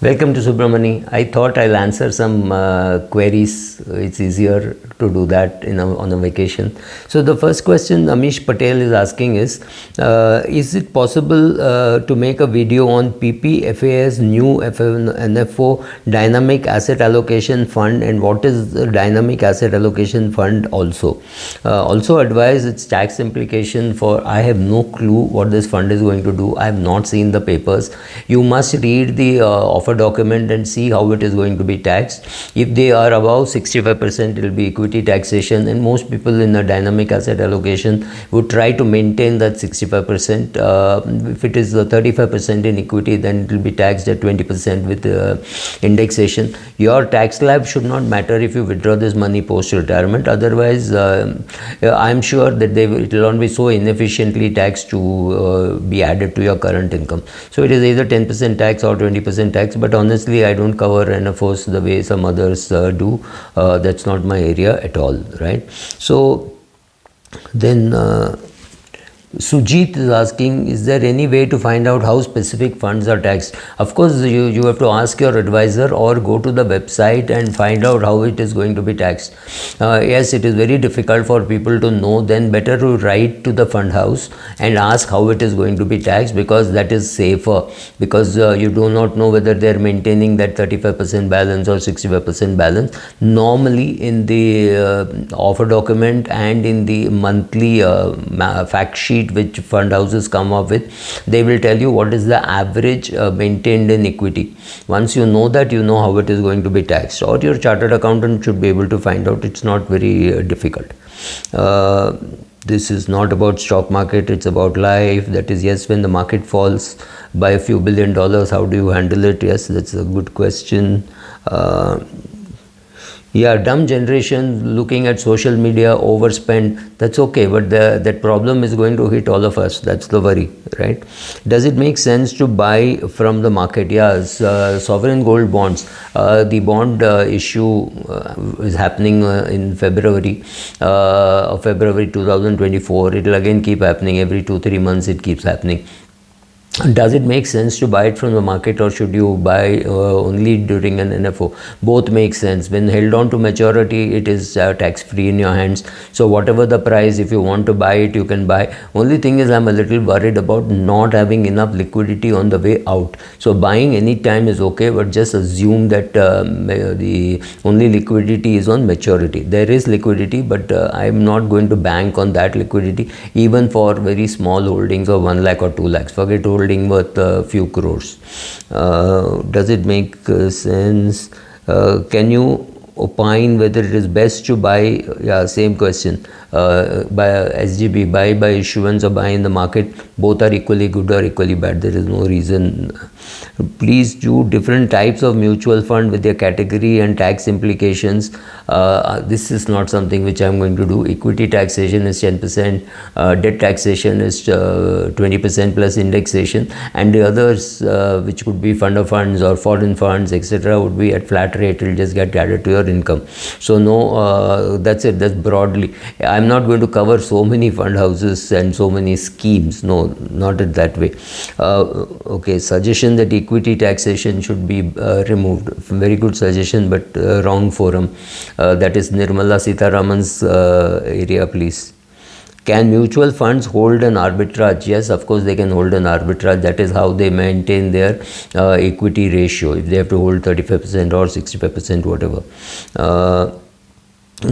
Welcome to Subramani. I thought I'll answer some queries. It's easier to do that on a vacation. So the first question Amish Patel is asking is it possible to make a video on PPFAS new NFO dynamic asset allocation fund, and what is the dynamic asset allocation fund also? Also advise its tax implication for, I have no clue what this fund is going to do. I have not seen the papers. You must read the offer document and see how it is going to be taxed. If they are above 65%, it will be equity taxation, and most people in a dynamic asset allocation would try to maintain that 65%. If it is 35% in equity, then it will be taxed at 20% with indexation. Your tax slab should not matter if you withdraw this money post retirement. Otherwise, I am sure that it will not be so inefficiently taxed to be added to your current income. So it is either 10% tax or 20% tax, but honestly I don't cover NFOs the way some others do. That's not my area at all, right? So then Sujit is asking, is there any way to find out how specific funds are taxed? Of course, you have to ask your advisor or go to the website and find out how it is going to be taxed. Yes, it is very difficult for people to know. Then better to write to the fund house and ask how it is going to be taxed, because that is safer, because you do not know whether they are maintaining that 35% balance or 65% balance. Normally in the offer document and in the monthly fact sheet which fund houses come up with, they will tell you what is the average maintained in equity. Once you know that, you know how it is going to be taxed, or your chartered accountant should be able to find out. It's not very difficult. This is not about stock market, it's about life. That is, yes, when the market falls by a few $1 billion, how do you handle it? Yes, that's a good question. Yeah, dumb generation looking at social media, overspend, that's okay, but that problem is going to hit all of us. That's the worry, right? Does it make sense to buy from the market? Yes, sovereign gold bonds. The bond issue is happening in February 2024. It will again keep happening. Every 2-3 months it keeps happening. Does it make sense to buy it from the market, or should you buy only during an NFO? Both make sense. When held on to maturity, it is tax free in your hands. So whatever the price, if you want to buy it, you can buy. Only thing is, I'm a little worried about not having enough liquidity on the way out. So buying any time is okay, but just assume that the only liquidity is on maturity. There is liquidity, but I'm not going to bank on that liquidity, even for very small holdings of 1 lakh or 2 lakhs. Forget holding worth a few crores. Does it make sense? Can you opine whether it is best to buy? Yeah, same question. By SGB, buy by issuance or buy in the market, both are equally good or equally bad. There is no reason. Please do different types of mutual fund with their category and tax implications. This is not something which I'm going to do. Equity taxation is 10%, debt taxation is 20% plus indexation, and the others which could be fund of funds or foreign funds, etc., would be at flat rate. It will just get added to your income. So no, that's it. That's broadly. I'm not going to cover so many fund houses and so many schemes. No, not in that way. Okay, suggestion that equity taxation should be removed. Very good suggestion, but wrong forum. That is Nirmala Sitharaman's area, please. Can mutual funds hold an arbitrage? Yes, of course they can hold an arbitrage. That is how they maintain their equity ratio, if they have to hold 35% or 65%, whatever.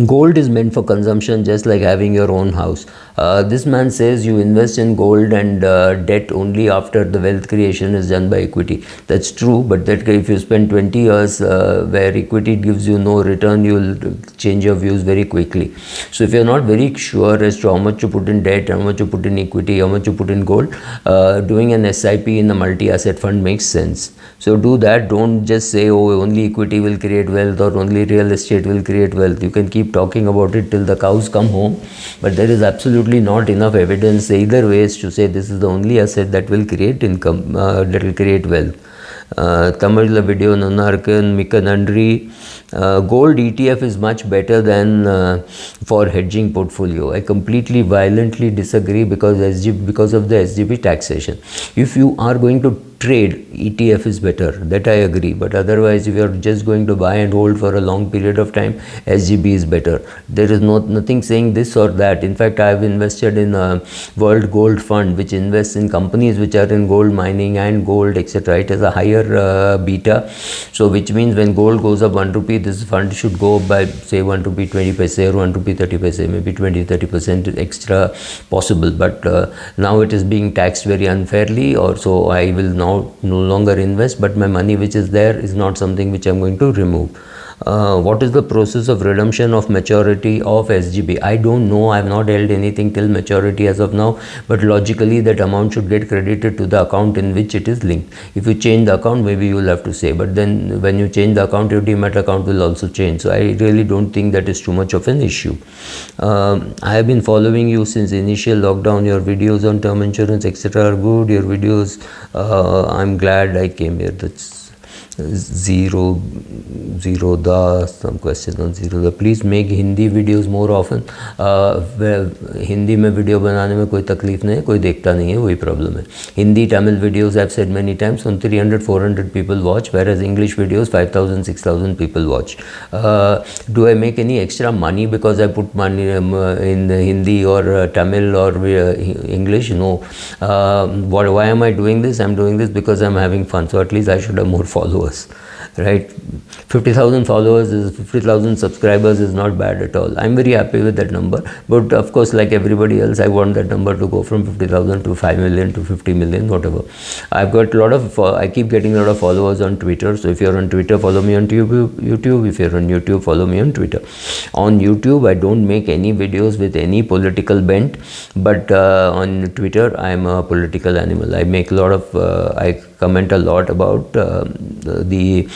Gold is meant for consumption, just like having your own house. This man says you invest in gold and debt only after the wealth creation is done by equity. That's true, but that if you spend 20 years where equity gives you no return, you will change your views very quickly. So if you're not very sure as to how much you put in debt, how much you put in equity, how much you put in gold, doing an SIP in a multi-asset fund makes sense. So do that. Don't just say, oh, only equity will create wealth or only real estate will create wealth. You can keep talking about it till the cows come home, but there is absolutely not enough evidence either ways to say this is the only asset that will create income, that will create wealth. Tamil video Nanarkan Mikanandri. Gold ETF is much better than for hedging portfolio. I completely violently disagree because of the SGB taxation. If you are going to trade, ETF is better, that I agree. But otherwise, if you are just going to buy and hold for a long period of time, SGB is better. There is nothing saying this or that. In fact, I have invested in a World Gold Fund, which invests in companies which are in gold mining and gold, etc. It has a higher beta, so which means when gold goes up 1 rupee, this fund should go up by say 1 rupee 20 paise or 1 rupee 30 paise, maybe 20-30% extra possible. But now it is being taxed very unfairly, or so I will now no longer invest, but my money which is there is not something which I'm going to remove. What is the process of redemption of maturity of SGB? I don't know. I have not held anything till maturity as of now, but logically that amount should get credited to the account in which it is linked. If you change the account, maybe you will have to say, but then when you change the account, your demat account will also change. So I really don't think that is too much of an issue. I have been following you since initial lockdown. Your videos on term insurance, etc. are good. Your videos, I'm glad I came here. That's zero the some question on zero the. Please make Hindi videos more often. Hindi में video बनाने में कोई तकलीफ नहीं है, कोई देखता नहीं है, वही प्रॉब्लम है. Hindi Tamil videos I've said many times on 300-400 people watch, whereas English videos 5,000-6,000 people watch. Do I make any extra money because I put money in Hindi or Tamil or English? No. Why am I doing this? I'm doing this because I'm having fun, so at least I should have more followers, right? 50,000 followers is 50,000 subscribers is not bad at all. I'm very happy with that number, but of course, like everybody else, I want that number to go from 50,000 to 5 million to 50 million, whatever. I've got a lot of I keep getting a lot of followers on Twitter, so if you're on Twitter, follow me on YouTube. If you're on YouTube, follow me on Twitter. On YouTube, I don't make any videos with any political bent, but on Twitter, I'm a political animal. I make a lot of I comment a lot about the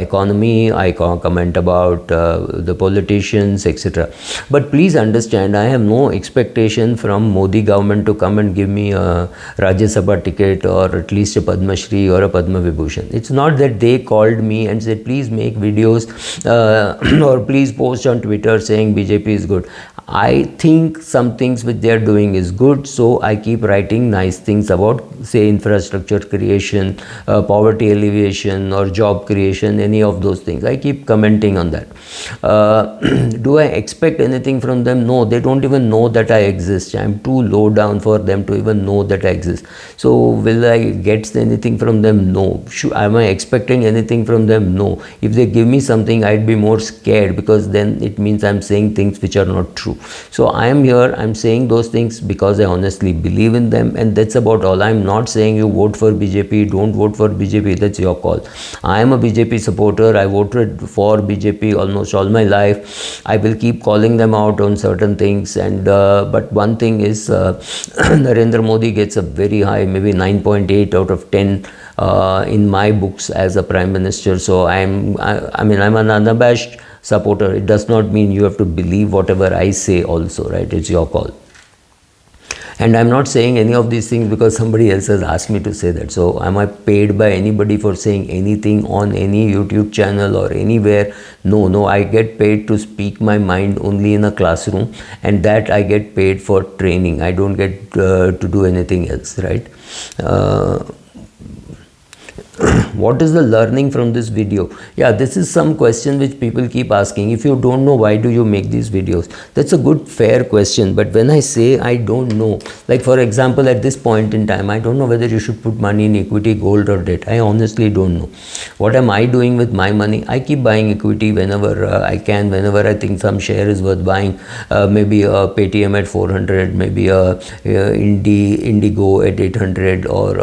economy. I comment about the politicians, etc. But please understand, I have no expectation from Modi government to come and give me a Rajya Sabha ticket or at least a Padma Shri or a Padma Vibhushan. It's not that they called me and said, please make videos or please post on Twitter saying BJP is good. I think some things which they are doing is good, so I keep writing nice things about, say, infrastructure creation, poverty alleviation or job creation, any of those things. I keep commenting on that. Do I expect anything from them? No, they don't even know that I exist. I'm too low down for them to even know that I exist. So will I get anything from them? No. Am I expecting anything from them? No. If they give me something, I'd be more scared, because then it means I'm saying things which are not true. So I am here, I'm saying those things because I honestly believe in them, and that's about all. I'm not saying you vote for BJP, don't vote for BJP, that's your call. I am a BJP supporter. I voted for BJP almost all my life. I will keep calling them out on certain things, and but one thing is Narendra Modi gets a very high, maybe 9.8 out of 10 in my books as a Prime Minister. So I mean I'm an unabashed supporter. It does not mean you have to believe whatever I say also, right? It's your call. And I'm not saying any of these things because somebody else has asked me to say that. So am I paid by anybody for saying anything on any YouTube channel or anywhere? No, I get paid to speak my mind only in a classroom, and that I get paid for training. I don't get to do anything else, right? What is the learning from this video? Yeah, this is some question which people keep asking. If you don't know, why do you make these videos? That's a good, fair question. But when I say I don't know, like for example, at this point in time, I don't know whether you should put money in equity, gold or debt. I honestly don't know. What am I doing with my money? I keep buying equity whenever I can, whenever I think some share is worth buying. Maybe a Paytm at 400, maybe a Indigo at 800, or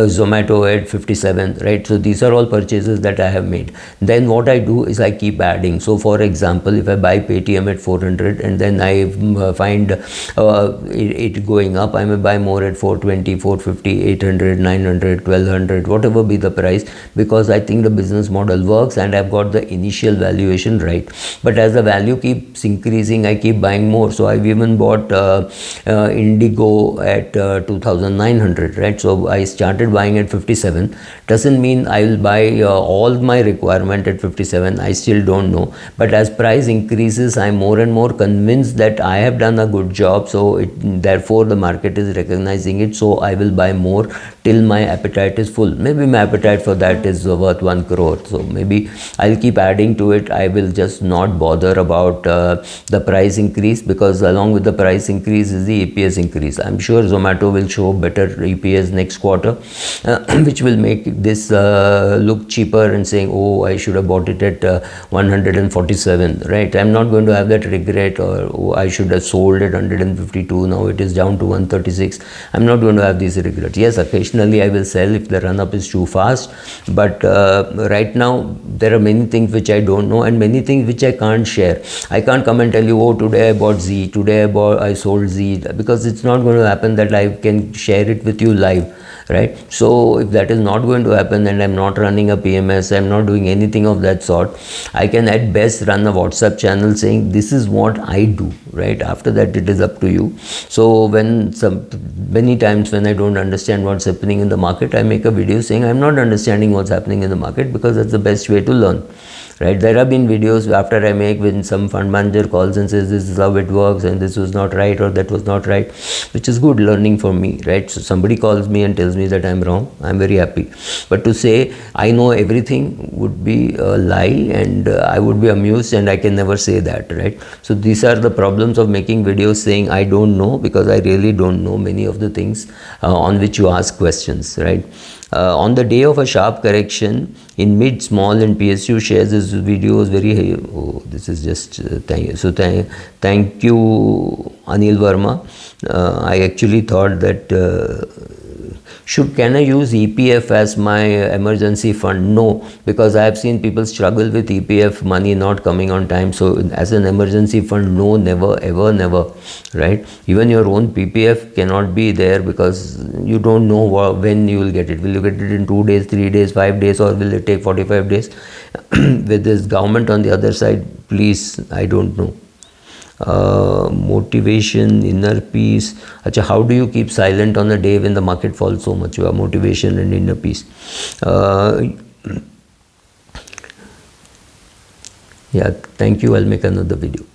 Zomato at 57, right? So these are all purchases that I have made. Then what I do is I keep adding. So for example, if I buy Paytm at 400 and then I find it going up, I may buy more at 420, 450, 800, 900, 1200, whatever be the price, because I think the business model works and I've got the initial valuation right. But as the value keeps increasing, I keep buying more. So I've even bought Indigo at 2900, right? So I started buying at 57. Doesn't mean I will buy all my requirement at 57. I still don't know. But as price increases, I'm more and more convinced that I have done a good job. So therefore the market is recognizing it. So I will buy more till my appetite is full. Maybe my appetite for that is worth 1 crore. So maybe I'll keep adding to it. I will just not bother about the price increase, because along with the price increase is the EPS increase. I'm sure Zomato will show better EPS next quarter, which will make this look cheaper and saying, oh, I should have bought it at 147, right? I'm not going to have that regret, or oh, I should have sold at 152, now it is down to 136. I'm not going to have these regrets. Yes, occasionally I will sell if the run up is too fast, but right now there are many things which I don't know, and many things which I can't share. I can't come and tell you, oh, today I bought Z, today I sold Z, because it's not going to happen that I can share it with you live, right? So if that is not going to happen, and I'm not running a PMS, I'm not doing anything of that sort, I can at best run a WhatsApp channel saying this is what I do, right? After that it is up to you. So many times when I don't understand what's happening in the market, I make a video saying I'm not understanding what's happening in the market, because that's the best way to learn, right? There have been videos after I make when some fund manager calls and says this is how it works and this was not right or that was not right, which is good learning for me, right? So somebody calls me and tells me that I'm wrong, I'm very happy. But to say I know everything would be a lie, and I would be amused, and I can never say that, right? So these are the problems of making videos saying I don't know, because I really don't know many of the things on which you ask questions, right? On the day of a sharp correction in mid, small and PSU shares, this video was very, oh, this is just, thank you. So thank you, Anil Verma. I actually thought that, can I use EPF as my emergency fund? No, because I have seen people struggle with EPF money not coming on time. So as an emergency fund, no, never, ever, never, right? Even your own PPF cannot be there, because you don't know when you will get it. Will you get it in 2 days, 3 days, 5 days, or will it take 45 days? With this government on the other side, please, I don't know. Motivation, inner peace. Achha, how do you keep silent on a day when the market falls so much? Motivation and inner peace. Yeah, thank you. I'll make another video.